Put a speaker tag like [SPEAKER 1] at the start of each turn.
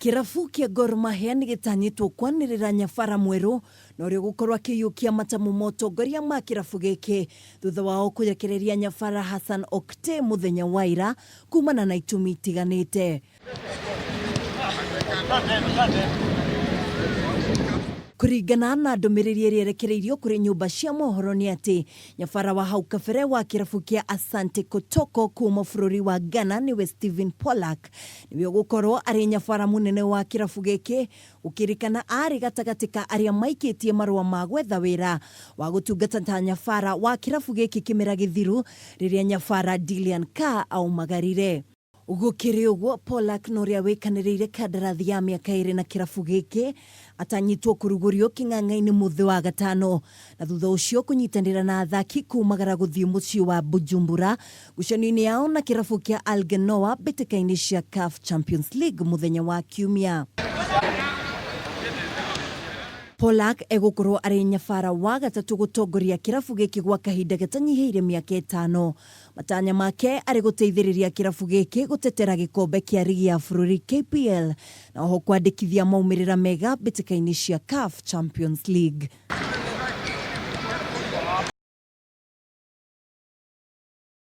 [SPEAKER 1] Kirabu kia Gor Mahia nigitanyitwo kwanirira nyabara mweru na uria gukorwa kiyukia matamu motongoria ma kirabu giki thutha wao kuyekereria nyabara Hassan Okte muthenya wa ira kumana na itumi itiganite. Kuringana na ndumiriri iria yerekereirio kuri nyumba cia mohoro ni ati nyabara wa hau kabere wa kirabu kia Asante Kotoko kuma bururi wa Ghana niwe Stephen Pollack niwe gukorwo ari nyabara munene wa kirabu giki ukirikana ari gatagati ka aria maikitie marua ma gwetha wira wa gutungata ta nyabara wa kirabu giki kimera githiru riria nyabara Dilian Ka au magarire. Ugukiri uguo Pollack noria wikanireire kandarathi ya miaka 2 na kirabu giki atanyitwo kurugurio king'ang'a-ini muthi wa gatano na thutha ucio kunyitanira na athaki kumagara guthii mucii wa Bujumbura gucanio-ini yao na kirabu kia Al Genoa mbitĩka-ini cia CAF Champions League muthenya wa Kiumia. Pollack egukorwo ari nyabara wa gatatu gutongoria kirabu giki gwa kahinda gatanyihiire miaka 5. Matanya make ari guteithiriria kirabu giki gutetera gikombe kia ligi ya bururi KPL na oho kwandikithia maumirira mega mbitĩka-ini cia CAF Champions League.